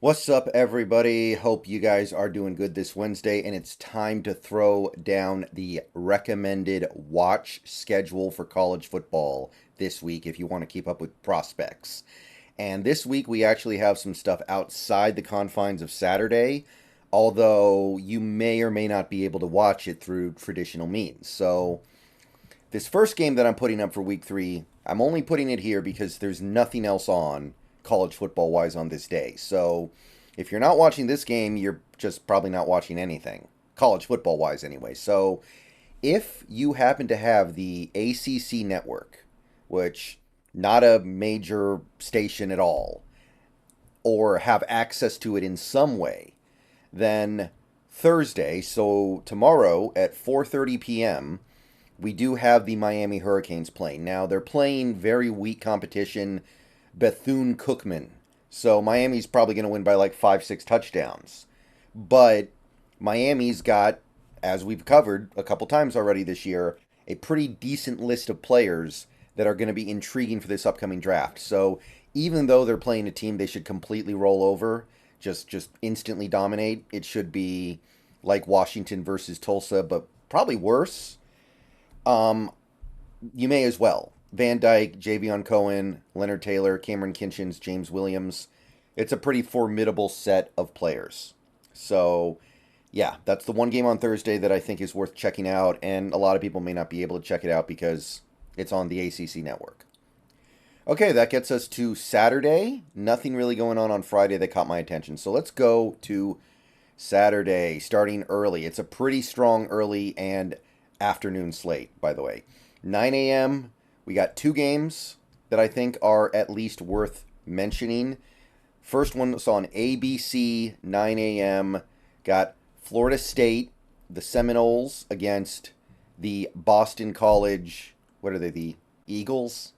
What's up, everybody? Hope you guys are doing good this Wednesday, and it's time to throw down the recommended watch schedule for college football this week if you want to keep up with prospects. And this week, we actually have some stuff outside the confines of Saturday, although you may or may not be able to watch it through traditional means. So, this first game that I'm putting up for week 3, I'm only putting it here because there's nothing else on college football wise on this day. So if you're not watching this game, you're just probably not watching anything, college football wise anyway. So if you happen to have the ACC network, which not a major station at all, or have access to it in some way, then Thursday, so tomorrow at 4:30 p.m., we do have the Miami Hurricanes playing. Now, they're playing very weak competition, Bethune-Cookman. So Miami's probably going to win by like 5, 6 touchdowns. But Miami's got, as we've covered a couple times already this year, a pretty decent list of players that are going to be intriguing for this upcoming draft. So even though they're playing a team they should completely roll over, just instantly dominate, it should be like Washington versus Tulsa, but probably worse. You may as well. Van Dyke, Javion Cohen, Leonard Taylor, Cameron Kinchins, James Williams. It's a pretty formidable set of players. So, yeah, that's the one game on Thursday that I think is worth checking out, and a lot of people may not be able to check it out because it's on the ACC network. Okay, that gets us to Saturday. Nothing really going on Friday that caught my attention. So let's go to Saturday, starting early. It's a pretty strong early and afternoon slate, by the way. 9 a.m., we got 2 games that I think are at least worth mentioning. First one was on ABC, 9 a.m. Got Florida State, the Seminoles, against the Boston College. What are they, the Eagles?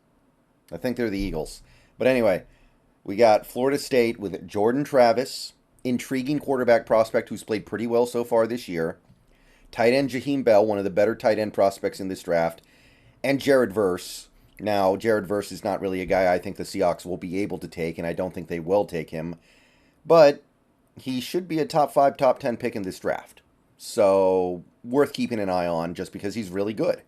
I think they're the Eagles. But anyway, we got Florida State with Jordan Travis, intriguing quarterback prospect who's played pretty well so far this year. Tight end Jaheim Bell, one of the better tight end prospects in this draft. And Jared Verse. Now, Jared Verse is not really a guy I think the Seahawks will be able to take, and I don't think they will take him. But he should be a top 5, top 10 pick in this draft. So, worth keeping an eye on just because he's really good.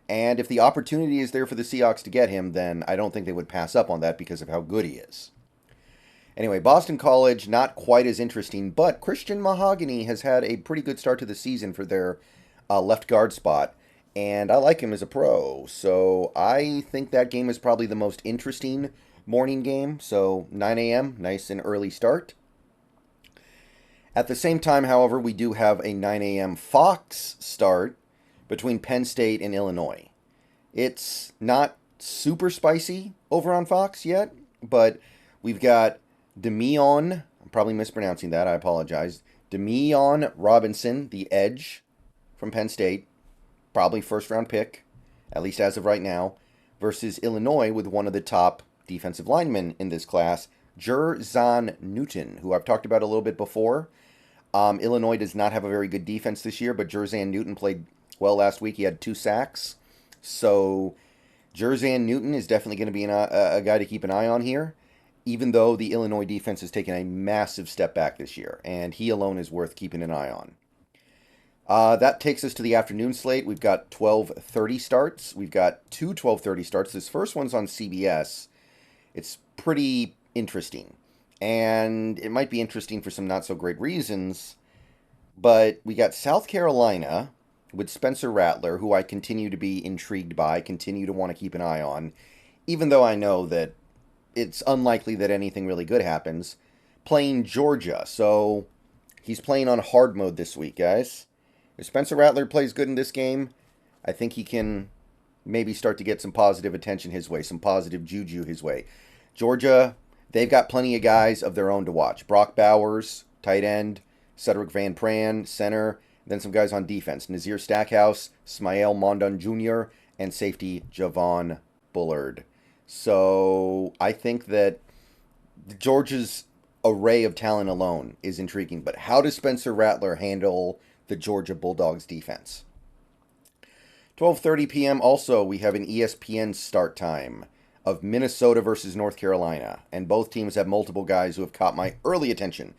And if the opportunity is there for the Seahawks to get him, then I don't think they would pass up on that because of how good he is. Anyway, Boston College, not quite as interesting, but Christian Mahogany has had a pretty good start to the season for their left guard spot, and I like him as a pro. So I think that game is probably the most interesting morning game. So 9 a.m., nice and early start. At the same time, however, we do have a 9 a.m. Fox start between Penn State and Illinois. It's not super spicy over on Fox yet, but we've got Demion, I'm probably mispronouncing that, I apologize. Demion Robinson, the edge from Penn State, probably first round pick, at least as of right now, versus Illinois with one of the top defensive linemen in this class, Jerzon Newton, who I've talked about a little bit before. Illinois does not have a very good defense this year, but Jerzon Newton played well last week. He had 2 sacks. So Jerzon Newton is definitely going to be a guy to keep an eye on here, even though the Illinois defense has taken a massive step back this year, and he alone is worth keeping an eye on. That takes us to the afternoon slate. We've got 12:30 starts. We've got 2 12:30 starts. This first one's on CBS. It's pretty interesting, and it might be interesting for some not-so-great reasons, but we got South Carolina with Spencer Rattler, who I continue to be intrigued by, continue to want to keep an eye on, even though I know that it's unlikely that anything really good happens, playing Georgia. So he's playing on hard mode this week, guys. If Spencer Rattler plays good in this game, I think he can maybe start to get some positive attention his way, some positive juju his way. Georgia, they've got plenty of guys of their own to watch. Brock Bowers, tight end, Cedric Van Pran, center, then some guys on defense. Nazir Stackhouse, Smael Mondon Jr., and safety Javon Bullard. So I think that Georgia's array of talent alone is intriguing. But how does Spencer Rattler handle the Georgia Bulldogs defense? 12:30 p.m. also, we have an ESPN start time. of Minnesota versus North Carolina. And both teams have multiple guys who have caught my early attention.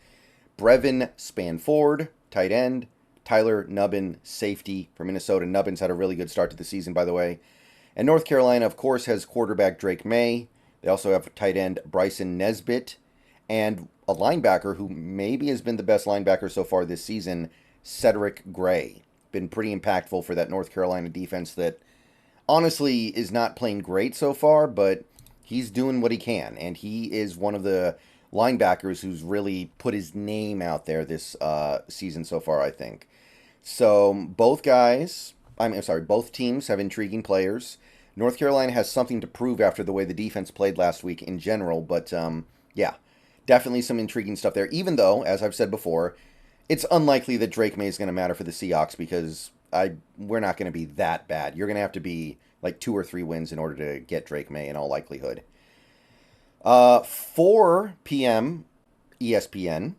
Brevin Spanford, tight end. Tyler Nubbin, safety for Minnesota. Nubbin's had a really good start to the season, by the way. And North Carolina, of course, has quarterback Drake May. They also have tight end Bryson Nesbitt. And a linebacker who maybe has been the best linebacker so far this season, Cedric Gray. Been pretty impactful for that North Carolina defense that honestly is not playing great so far, but he's doing what he can. And he is one of the linebackers who's really put his name out there this season so far, I think. So both teams have intriguing players. North Carolina has something to prove after the way the defense played last week in general, but yeah, definitely some intriguing stuff there, even though, as I've said before, it's unlikely that Drake May is going to matter for the Seahawks because we're not going to be that bad. You're going to have to be like 2 or 3 wins in order to get Drake May in all likelihood. 4 p.m. ESPN,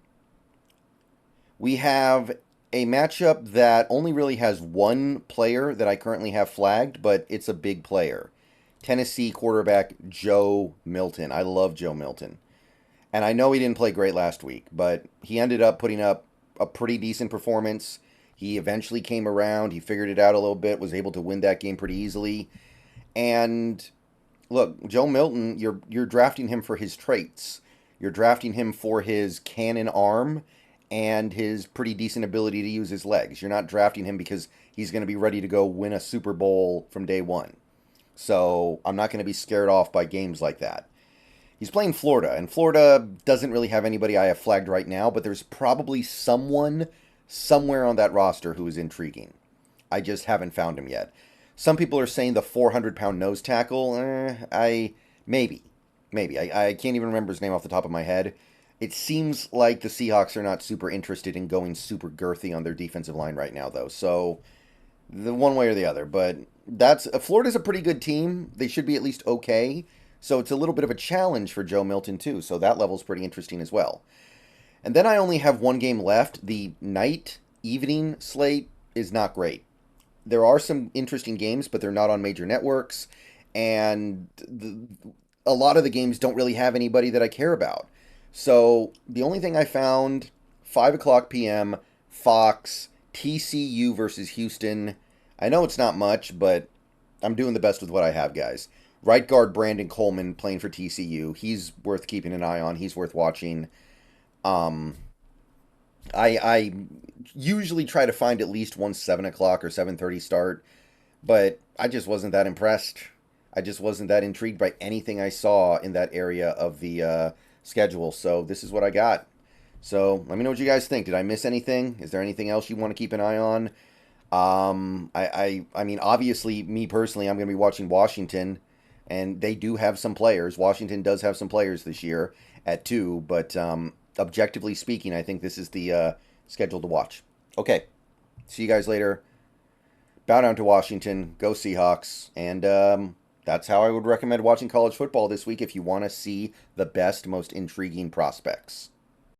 we have a matchup that only really has one player that I currently have flagged, but it's a big player. Tennessee quarterback Joe Milton. I love Joe Milton. And I know he didn't play great last week, but he ended up putting up a pretty decent performance. He eventually came around. He figured it out a little bit, was able to win that game pretty easily. And look, Joe Milton, you're drafting him for his traits. You're drafting him for his cannon arm and his pretty decent ability to use his legs. You're not drafting him because he's going to be ready to go win a Super Bowl from day one. So I'm not going to be scared off by games like that. He's playing Florida, and Florida doesn't really have anybody I have flagged right now, but there's probably someone somewhere on that roster who is intriguing. I just haven't found him yet. Some people are saying the 400-pound nose tackle. Maybe. I can't even remember his name off the top of my head. It seems like the Seahawks are not super interested in going super girthy on their defensive line right now, though. So, the one way or the other. But Florida's a pretty good team. They should be at least okay. So it's a little bit of a challenge for Joe Milton, too. So that level's pretty interesting as well. And then I only have one game left. The evening slate is not great. There are some interesting games, but they're not on major networks. And a lot of the games don't really have anybody that I care about. So the only thing I found, 5 o'clock p.m., Fox, TCU versus Houston. I know it's not much, but I'm doing the best with what I have, guys. Right guard Brandon Coleman playing for TCU. He's worth keeping an eye on. He's worth watching. I usually try to find at least one 7 o'clock or 7:30 start, but I just wasn't that impressed. I just wasn't that intrigued by anything I saw in that area of the schedule. So this is what I got. So let me know what you guys think. Did I miss anything? Is there anything else you want to keep an eye on? I mean, obviously, me personally, I'm going to be watching Washington, and they do have some players. Washington does have some players this year at 2, but objectively speaking, I think this is the schedule to watch. Okay, see you guys later. Bow down to Washington. Go Seahawks. And that's how I would recommend watching college football this week if you want to see the best, most intriguing prospects.